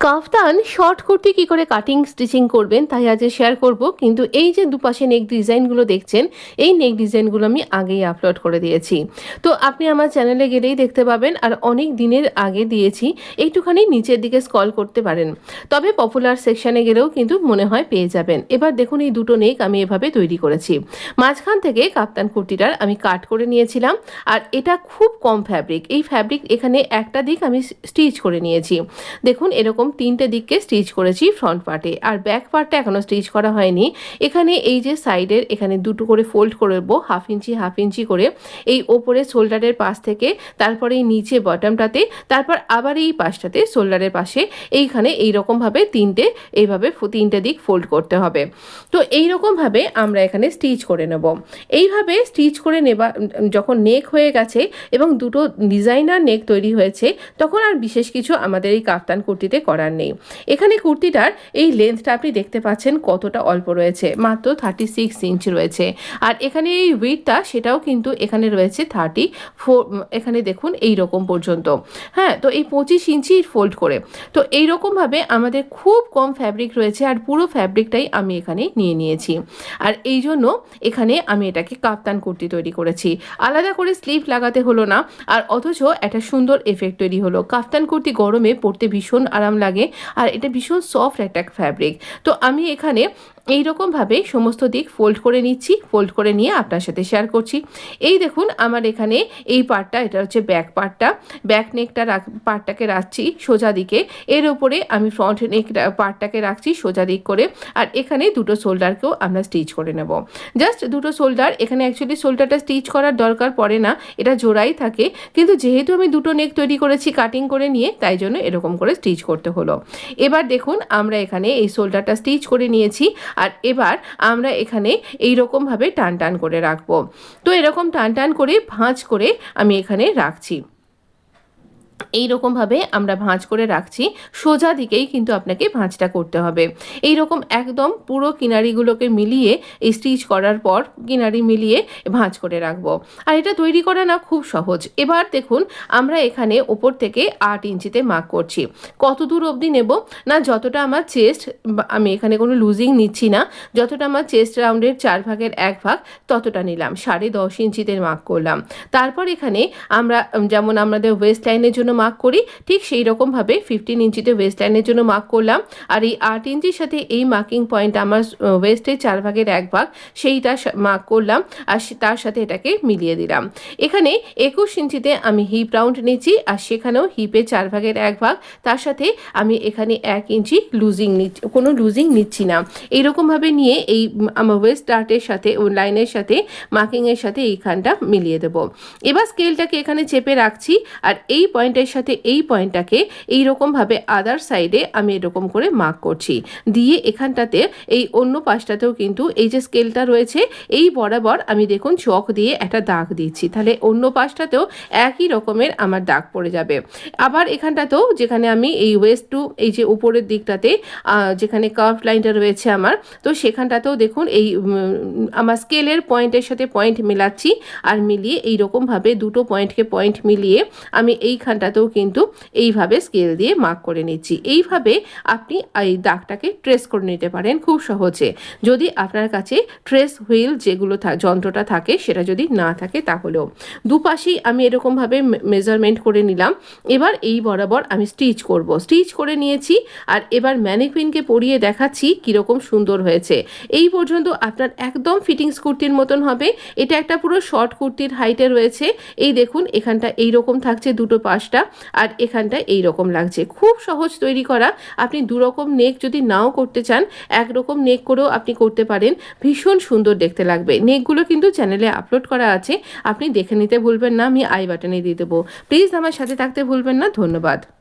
কাফতান short kurti কী করে cutting stitching করবেন তাই আজ শেয়ার করব। কিন্তু এই যে দুপাশে নেক ডিজাইনগুলো দেখছেন, এই নেক ডিজাইনগুলো আমি আগেই আপলোড করে দিয়েছি। তো আপনি আমার চ্যানেলে গেলেই দেখতে পাবেন, আর অনেক দিনের আগে দিয়েছি। একটুখানি নিচের দিকে স্ক্রল করতে পারেন, তবে পপুলার সেকশানে গেলেও কিন্তু মনে হয় পেয়ে যাবেন। এবার দেখুন এই দুটো নেক আমি এভাবে তৈরি করেছি। মাঝখান থেকে কাফতান কুর্তিটার আমি কাট করে নিয়েছিলাম, আর এটা খুব কম ফ্যাব্রিক। এই ফ্যাব্রিক এখানে একটা দিক আমি স্টিচ করে নিয়েছি। দেখুন এরকম তিনটে দিককে স্টিচ করেছি ফ্রন্ট পার্টে, আর ব্যাক পার্টটা এখনও স্টিচ করা হয়নি। এখানে এই যে সাইডের এখানে দুটো করে ফোল্ড করবো, হাফ ইঞ্চি করে, এই ওপরে শোল্ডারের পাশ থেকে, তারপরে এই নিচে বটমটাতে, তারপর আবার এই পাশটাতে শোল্ডারের পাশে, এইখানে এইরকমভাবে এইভাবে তিনটে দিক ফোল্ড করতে হবে। তো এইরকমভাবে আমরা এখানে স্টিচ করে নেব। এইভাবে স্টিচ করে নেবা যখন নেক হয়ে গেছে এবং দুটো ডিজাইনার নেক তৈরি হয়েছে, তখন আর বিশেষ কিছু আমাদের এই কাফতান কুর্তিতে করার নেই। এখানে কুর্তিটার এই লেন্থটা আপনি দেখতে পাচ্ছেন কতটা অল্প রয়েছে, মাত্র 36 ইঞ্চ রয়েছে। আর এখানে এই উইডথটা সেটাও কিন্তু এখানে রয়েছে 34, এখানে দেখুন এই রকম পর্যন্ত। হ্যাঁ, তো এই 25 ইঞ্চি ফোল্ড করে। তো এইরকমভাবে আমাদের খুব কম ফ্যাব্রিক রয়েছে, আর পুরো ফ্যাব্রিকটাই আমি এখানে নিয়ে নিয়েছি। আর এই জন্য এখানে আমি এটাকে কাফতান কুর্তি তৈরি করেছি। আলাদা করে স্লিভ লাগাতে হলো না, আর অথচ একটা সুন্দর এফেক্ট তৈরি হলো। কাফতান কুর্তি গরমে পরতে ভীষণ আরাম লাগে, আর এটা ভীষণ সফট একটা ফ্যাব্রিক। তো আমি এখানে এইরকমভাবে সমস্ত দিক ফোল্ড করে নিচ্ছি, ফোল্ড করে নিয়ে আপনার সাথে শেয়ার করছি। এই দেখুন আমার এখানে এই পার্টটা, এটা হচ্ছে ব্যাক পার্টটা, ব্যাক নেকটা পার্টটাকে রাখছি সোজা দিকে, এর উপরে আমি ফ্রন্ট নেক পার্টটাকে রাখছি সোজা দিক করে, আর এখানে দুটো শোল্ডারকেও আমরা স্টিচ করে নেব। জাস্ট দুটো শোল্ডার, এখানে অ্যাকচুয়ালি শোল্ডারটা স্টিচ করার দরকার পড়ে না, এটা জোড়াই থাকে, কিন্তু যেহেতু আমি দুটো নেক তৈরি করেছি কাটিং করে নিয়ে, তাই জন্য এরকম করে স্টিচ করতে হলো। এবার দেখুন আমরা এখানে এই শোল্ডারটা স্টিচ করে নিয়েছি, আর এবার আমরা এখানে এই রকমভাবে টান করে রাখবো। তো এরকম টান করে ভাঁজ করে আমি এখানে রাখছি। এইরকমভাবে আমরা ভাঁজ করে রাখছি, সোজা দিকেই কিন্তু আপনাকে ভাঁজটা করতে হবে। এইরকম একদম পুরো কিনারিগুলোকে মিলিয়ে এই স্টিচ করার পর কিনারি মিলিয়ে ভাঁজ করে রাখবো। আর এটা তৈরি করা না খুব সহজ। এবার দেখুন আমরা এখানে ওপর থেকে 8 ইঞ্চিতে মার্ক করছি। কত দূর অবধি নেব না, যতটা আমার চেস্ট, আমি এখানে কোনো লুজিং নিচ্ছি না, যতটা আমার চেস্ট রাউন্ডের 4 ভাগের 1 ভাগ ততটা নিলাম, 10.5 ইঞ্চিতে মার্ক করলাম। তারপর এখানে আমরা যেমন আমাদের ওয়েস্ট লাইনের জন্য মার্ক করি, ঠিক সেই রকমভাবে 15 ইঞ্চিতে ওয়েস্ট লাইনের জন্য মার্ক করলাম, আর এই 8 ইঞ্চির সাথে এই মার্কিং পয়েন্ট আমার ওয়েস্টের 4 ভাগের 1 ভাগ সেইটা মার্ক করলাম, আর তার সাথে এটাকে মিলিয়ে দিলাম। এখানে 21 ইঞ্চিতে আমি হিপ রাউন্ড নিচ্ছি, আর সেখানেও হিপের 4 ভাগের 1 ভাগ, তার সাথে আমি এখানে 1 ইঞ্চি লুজিং নিচ্ছি, কোনো লুজিং নিচ্ছি না। এইরকমভাবে নিয়ে এই আমার ওয়েস্ট ডার্টের সাথে লাইনের সাথে মার্কিংয়ের সাথে এইখানটা মিলিয়ে দেবো। এবার স্কেলটাকে এখানে চেপে রাখছি, আর এই পয়েন্টের সাথে এই পয়েন্টটাকে এইরকমভাবে আদার সাইডে আমি এরকম করে মার্ক করছি, দিয়ে এখানটাতে এই অন্য পাশটাতেও কিন্তু এই যে স্কেলটা রয়েছে এই বরাবর আমি দেখুন চক দিয়ে একটা দাগ দিচ্ছি, তাহলে অন্য পাশটাতেও একই রকমের আমার দাগ পড়ে যাবে। আবার এখানটাতেও যেখানে আমি এই ওয়েস্ট টু এই যে উপরের দিকটাতে যেখানে কার্ভ লাইনটা রয়েছে আমার, তো সেখানটাতেও দেখুন এই আমার স্কেলের পয়েন্টের সাথে পয়েন্ট মেলাচ্ছি, আর মিলিয়ে এইরকমভাবে দুটো পয়েন্টকে পয়েন্ট মিলিয়ে আমি এইখানটাতেও কিন্তু এইভাবে স্কেল দিয়ে মার্ক করে নিচ্ছি। এইভাবে আপনি এই দাগটাকে ট্রেস করে নিতে পারেন খুব সহজে, যদি আপনার কাছে ট্রেস হুইল যেগুলো যন্ত্রটা থাকে সেটা যদি না থাকে তাহলেও। দুপাশেই আমি এরকমভাবে মেজারমেন্ট করে নিলাম। এবার এই বরাবর আমি স্টিচ করব, স্টিচ করে নিয়েছি, আর এবার ম্যানিকুইনকে পরিয়ে দেখাচ্ছি কীরকম সুন্দর হয়েছে। এই পর্যন্ত আপনার একদম ফিটিংস কুর্তির মতন হবে। এটা একটা পুরো শর্ট কুর্তির হাইটে রয়েছে। এই দেখুন এখানটা এইরকম থাকছে দুটো পাশটা, আর এখানটা এইরকম লাগছে। খুব সহজ তৈরি করা। আপনি দুরকম নেক যদি নাও করতে চান, একরকম নেক করেও আপনি করতে পারেন, ভীষণ সুন্দর দেখতে লাগবে। নেকগুলো কিন্তু চ্যানেলে আপলোড করা আছে, আপনি দেখে নিতে ভুলবেন না, আমি আই বাটনে দিয়ে দেবো। প্লিজ আমার সাথে থাকতে ভুলবেন না। ধন্যবাদ।